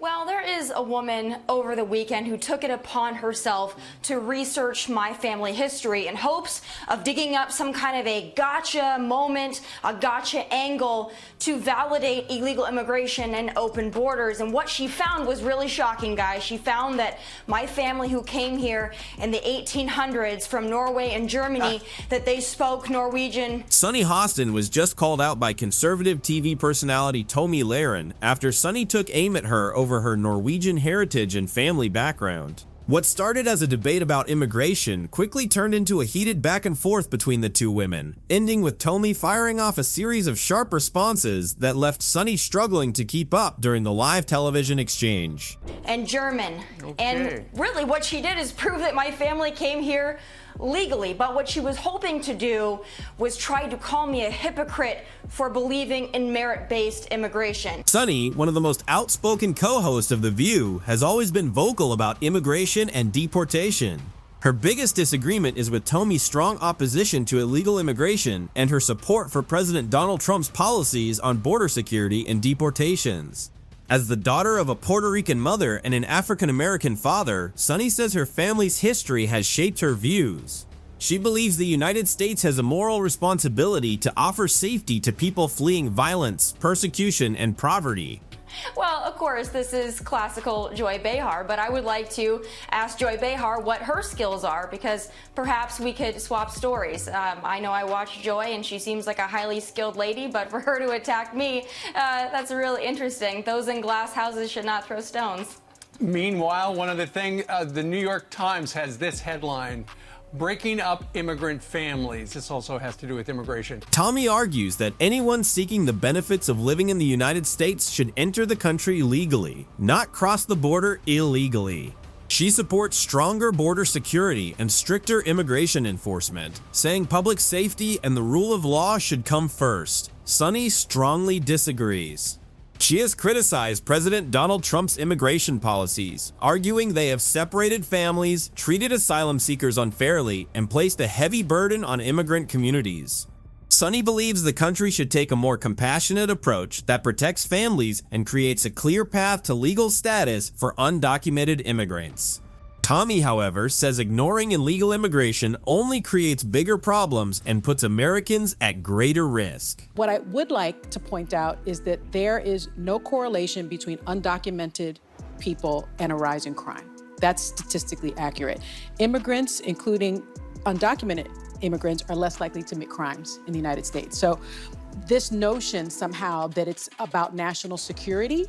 Well, there is a woman over the weekend who took it upon herself to research my family history in hopes of digging up some kind of a gotcha moment, a gotcha angle to validate illegal immigration and open borders. And what she found was really shocking, guys. She found that my family who came here in the 1800s from Norway and Germany, that they spoke Norwegian. Sunny Hostin was just called out by conservative TV personality Tomi Lahren after Sunny took aim at her over her Norwegian heritage and family background. What started as a debate about immigration quickly turned into a heated back and forth between the two women, ending with Tomi firing off a series of sharp responses that left Sunny struggling to keep up during the live television exchange. And German. Okay. And really what she did is prove that my family came here legally, but what she was hoping to do was try to call me a hypocrite for believing in merit-based immigration. Sunny, one of the most outspoken co-hosts of The View, has always been vocal about immigration and deportation. Her biggest disagreement is with Tomi's strong opposition to illegal immigration and her support for President Donald Trump's policies on border security and deportations. As the daughter of a Puerto Rican mother and an African-American father, Sunny says her family's history has shaped her views. She believes the United States has a moral responsibility to offer safety to people fleeing violence, persecution, and poverty. Well, of course, this is classical Joy Behar, but I would like to ask Joy Behar what her skills are, because perhaps we could swap stories. I know I watch Joy, and she seems like a highly skilled lady, but for her to attack me, that's really interesting. Those in glass houses should not throw stones. Meanwhile, one other thing, the New York Times has this headline: breaking up immigrant families. This also has to do with immigration. Tomi argues that anyone seeking the benefits of living in the United States should enter the country legally, not cross the border illegally. She supports stronger border security and stricter immigration enforcement, saying public safety and the rule of law should come first. Sunny strongly disagrees. She has criticized President Donald Trump's immigration policies, arguing they have separated families, treated asylum seekers unfairly, and placed a heavy burden on immigrant communities. Sunny believes the country should take a more compassionate approach that protects families and creates a clear path to legal status for undocumented immigrants. Tomi, however, says ignoring illegal immigration only creates bigger problems and puts Americans at greater risk. What I would like to point out is that there is no correlation between undocumented people and a rise in crime. That's statistically accurate. Immigrants, including undocumented immigrants, are less likely to commit crimes in the United States. So this notion somehow that it's about national security,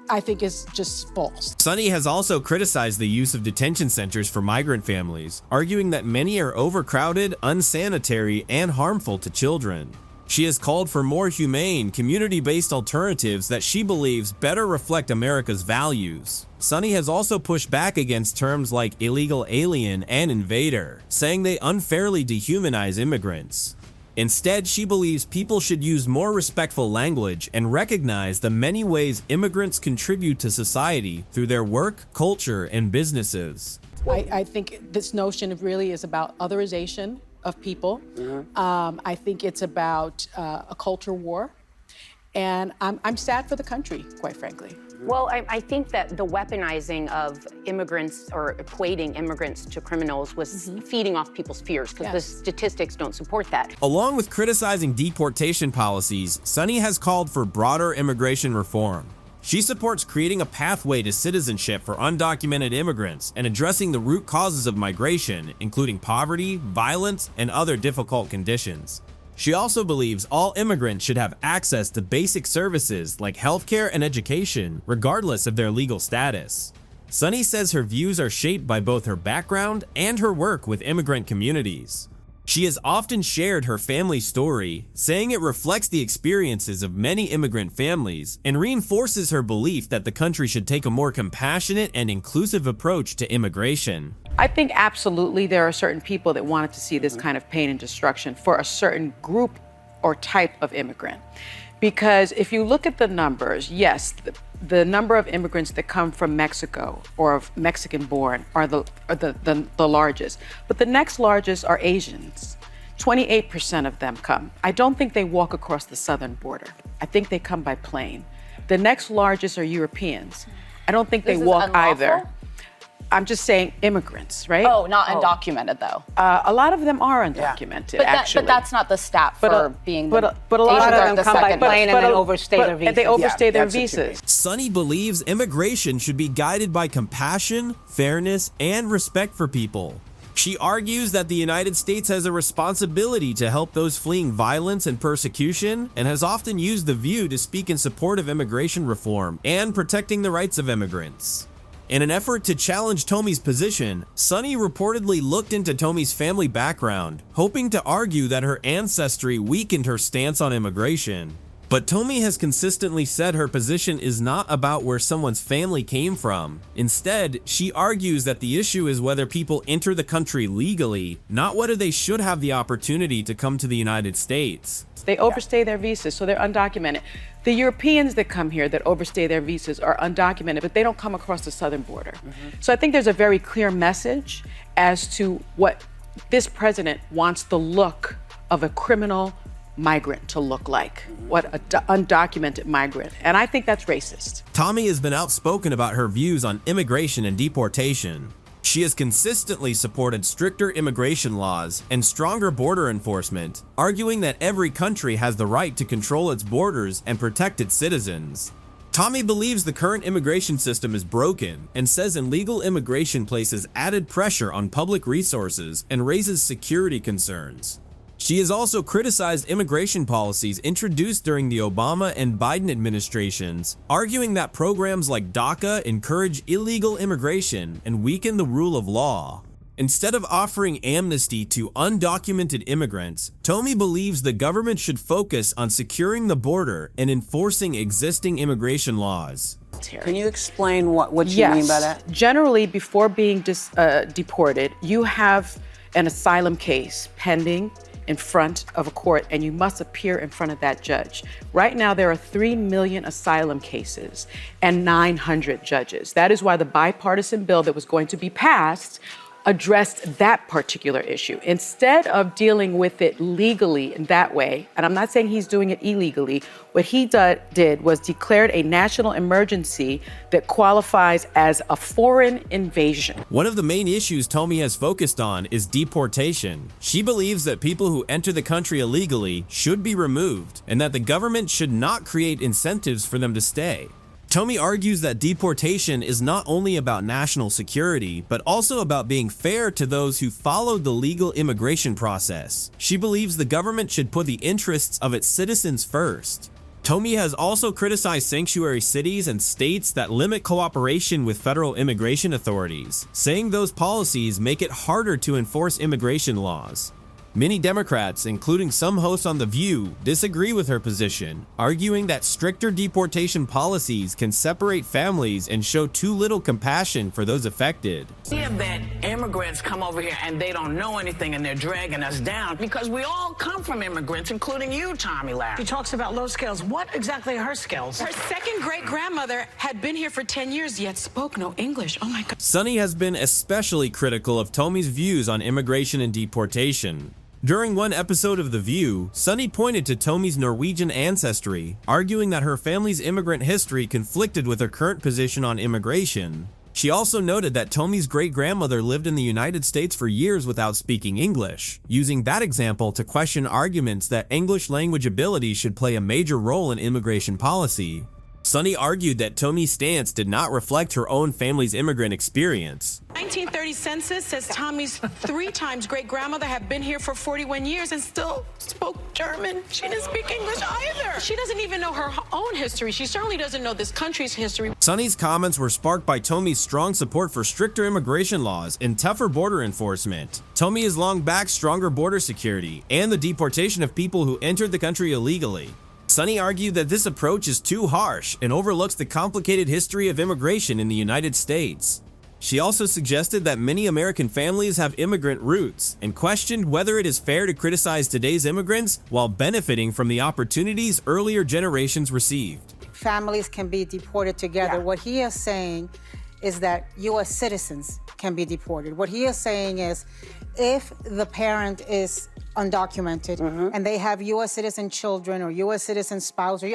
I think is just false. Sunny has also criticized the use of detention centers for migrant families, arguing that many are overcrowded, unsanitary, and harmful to children. She has called for more humane, community-based alternatives that she believes better reflect America's values. Sunny has also pushed back against terms like illegal alien and invader, saying they unfairly dehumanize immigrants. Instead, she believes people should use more respectful language and recognize the many ways immigrants contribute to society through their work, culture, and businesses. I think this notion really is about otherization of people. I think it's about a culture war. And I'm sad for the country, quite frankly. Well, I think that the weaponizing of immigrants or equating immigrants to criminals was feeding off people's fears, because the statistics don't support that. Along with criticizing deportation policies, Sunny has called for broader immigration reform. She supports creating a pathway to citizenship for undocumented immigrants and addressing the root causes of migration, including poverty, violence, and other difficult conditions. She also believes all immigrants should have access to basic services like healthcare and education, regardless of their legal status. Sunny says her views are shaped by both her background and her work with immigrant communities. She has often shared her family story, saying it reflects the experiences of many immigrant families and reinforces her belief that the country should take a more compassionate and inclusive approach to immigration. I think absolutely there are certain people that wanted to see this kind of pain and destruction for a certain group or type of immigrant. Because if you look at the numbers, yes, the number of immigrants that come from Mexico or of Mexican-born are the largest. But the next largest are Asians. 28% of them come. I don't think they walk across the southern border. I think they come by plane. The next largest are Europeans. I don't think This they is walk unlawful? either. I'm just saying immigrants, right? Oh, not undocumented though. A lot of them are undocumented, actually. But that's not the stat for being. But a lot of them the come by second plane and then a- overstay their visas. They overstay their that's what you visas. Sunny believes immigration should be guided by compassion, fairness, and respect for people. She argues that the United States has a responsibility to help those fleeing violence and persecution, and has often used The View to speak in support of immigration reform and protecting the rights of immigrants. In an effort to challenge Tomi's position, Sunny reportedly looked into Tomi's family background, hoping to argue that her ancestry weakened her stance on immigration. But Tomi has consistently said her position is not about where someone's family came from. Instead, she argues that the issue is whether people enter the country legally, not whether they should have the opportunity to come to the United States. They overstay their visas, so they're undocumented. The Europeans that come here that overstay their visas are undocumented, but they don't come across the southern border. So I think there's a very clear message as to what this president wants the look of a criminal migrant to look like, what an undocumented migrant. And I think that's racist. Tomi has been outspoken about her views on immigration and deportation. She has consistently supported stricter immigration laws and stronger border enforcement, arguing that every country has the right to control its borders and protect its citizens. Tomi believes the current immigration system is broken and says illegal immigration places added pressure on public resources and raises security concerns. She has also criticized immigration policies introduced during the Obama and Biden administrations, arguing that programs like DACA encourage illegal immigration and weaken the rule of law. Instead of offering amnesty to undocumented immigrants, Tomi believes the government should focus on securing the border and enforcing existing immigration laws. Can you explain what you mean by that? Generally, before being deported, you have an asylum case pending in front of a court, and you must appear in front of that judge. Right now, there are 3 million asylum cases and 900 judges. That is why the bipartisan bill that was going to be passed addressed that particular issue. Instead of dealing with it legally in that way, and I'm not saying he's doing it illegally, what he did was declared a national emergency that qualifies as a foreign invasion. One of the main issues Tomi has focused on is deportation. She believes that people who enter the country illegally should be removed, and that the government should not create incentives for them to stay. Tomi argues that deportation is not only about national security, but also about being fair to those who followed the legal immigration process. She believes the government should put the interests of its citizens first. Tomi has also criticized sanctuary cities and states that limit cooperation with federal immigration authorities, saying those policies make it harder to enforce immigration laws. Many Democrats, including some hosts on The View, disagree with her position, arguing that stricter deportation policies can separate families and show too little compassion for those affected. That immigrants come over here and they don't know anything and they're dragging us down because we all come from immigrants, including you, Tomi Lahren. She talks about low skills. What exactly are her skills? Her second great-grandmother had been here for 10 years, yet spoke no English. Oh my God. Sunny has been especially critical of Tomi's views on immigration and deportation. During one episode of The View, Sunny pointed to Tomi's Norwegian ancestry, arguing that her family's immigrant history conflicted with her current position on immigration. She also noted that Tomi's great-grandmother lived in the United States for years without speaking English, using that example to question arguments that English language ability should play a major role in immigration policy. Sunny argued that Tomi's stance did not reflect her own family's immigrant experience. 1930 census says Tomi's 3 times great-grandmother had been here for 41 years and still spoke German. She didn't speak English either. She doesn't even know her own history. She certainly doesn't know this country's history. Sunny's comments were sparked by Tomi's strong support for stricter immigration laws and tougher border enforcement. Tomi has long backed stronger border security and the deportation of people who entered the country illegally. Sunny argued that this approach is too harsh and overlooks the complicated history of immigration in the United States. She also suggested that many American families have immigrant roots and questioned whether it is fair to criticize today's immigrants while benefiting from the opportunities earlier generations received. Families can be deported together. What he is saying is that U.S. citizens can be deported. What he is saying is if the parent is undocumented and they have U.S. citizen children or U.S. citizen spouse, or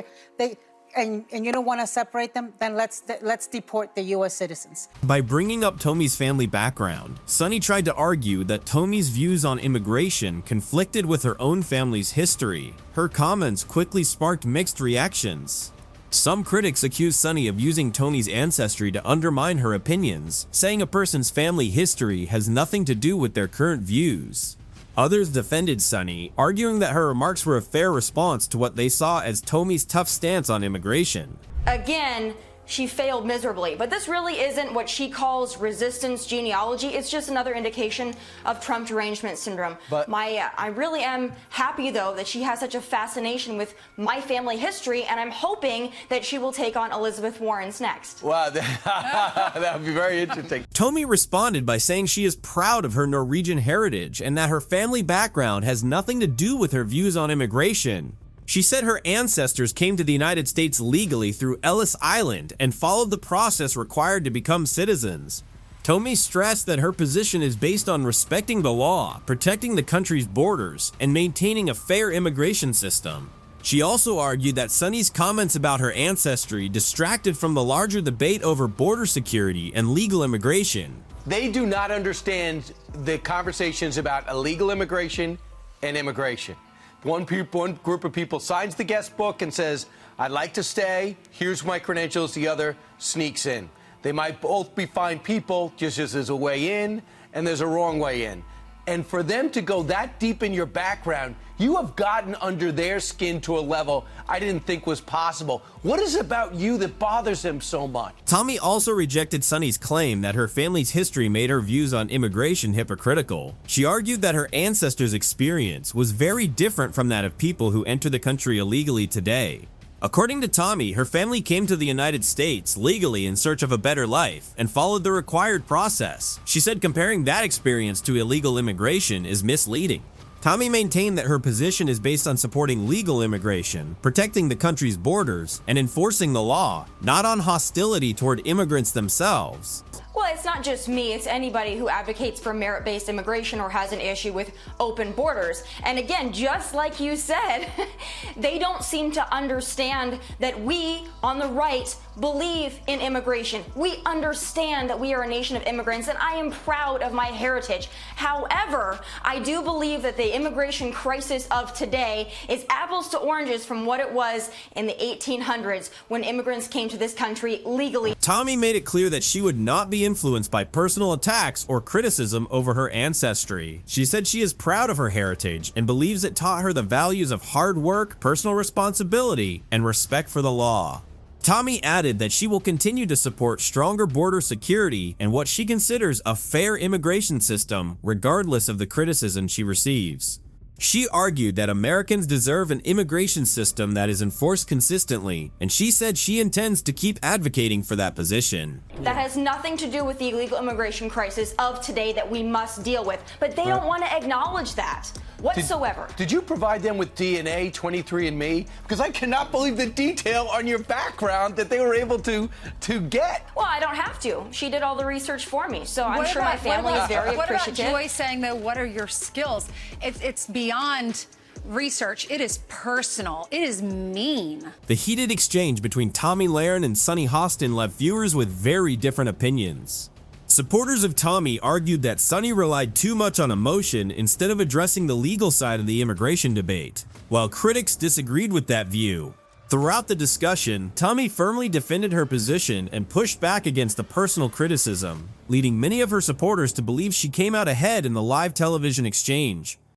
and you don't want to separate them, then let's deport the U.S. citizens. By bringing up Tomi's family background, Sunny tried to argue that Tomi's views on immigration conflicted with her own family's history. Her comments quickly sparked mixed reactions. Some critics accused Sunny of using Tomi's ancestry to undermine her opinions, saying a person's family history has nothing to do with their current views. Others defended Sunny, arguing that her remarks were a fair response to what they saw as Tomi's tough stance on immigration. Again, she failed miserably, but this really isn't what she calls resistance genealogy. It's just another indication of Trump derangement syndrome. But I really am happy, though, that she has such a fascination with my family history, and I'm hoping that she will take on Elizabeth Warren's next. Wow, that would be very interesting. Tomi responded by saying she is proud of her Norwegian heritage and that her family background has nothing to do with her views on immigration. She said her ancestors came to the United States legally through Ellis Island and followed the process required to become citizens. Tomi stressed that her position is based on respecting the law, protecting the country's borders, and maintaining a fair immigration system. She also argued that Sunny's comments about her ancestry distracted from the larger debate over border security and legal immigration. They do not understand the conversations about illegal immigration and immigration. One group of people signs the guest book and says, I'd like to stay, here's my credentials, the other sneaks in. They might both be fine people, just as there's a way in and there's a wrong way in. And for them to go that deep in your background, you have gotten under their skin to a level I didn't think was possible. What is it about you that bothers them so much? Tomi also rejected Sunny's claim that her family's history made her views on immigration hypocritical. She argued that her ancestors' experience was very different from that of people who enter the country illegally today. According to Tomi, her family came to the United States legally in search of a better life and followed the required process. She said comparing that experience to illegal immigration is misleading. Tomi maintained that her position is based on supporting legal immigration, protecting the country's borders, and enforcing the law, not on hostility toward immigrants themselves. Well, it's not just me, it's anybody who advocates for merit-based immigration or has an issue with open borders. And again, just like you said, they don't seem to understand that we on the right believe in immigration. We understand that we are a nation of immigrants, and I am proud of my heritage. However, I do believe that the immigration crisis of today is apples to oranges from what it was in the 1800s when immigrants came to this country legally. Tomi made it clear that she would not be influenced by personal attacks or criticism over her ancestry. She said she is proud of her heritage and believes it taught her the values of hard work, personal responsibility, and respect for the law. Tomi added that she will continue to support stronger border security and what she considers a fair immigration system, regardless of the criticism she receives. She argued that Americans deserve an immigration system that is enforced consistently, and she said she intends to keep advocating for that position. That has nothing to do with the illegal immigration crisis of today that we must deal with, but they don't want to acknowledge that whatsoever. Did you provide them with DNA, 23andMe? Because I cannot believe the detail on your background that they were able to get. Well, I don't have to. She did all the research for me, so I'm sure my family is very appreciative. What about Joy saying, though, what are your skills? It's beyond research. It is personal. It is mean. The heated exchange between Tomi Lahren and Sunny Hostin left viewers with very different opinions. Supporters of Tomi argued that Sunny relied too much on emotion instead of addressing the legal side of the immigration debate, while critics disagreed with that view. Throughout the discussion, Tomi firmly defended her position and pushed back against the personal criticism, leading many of her supporters to believe she came out ahead in the live television exchange.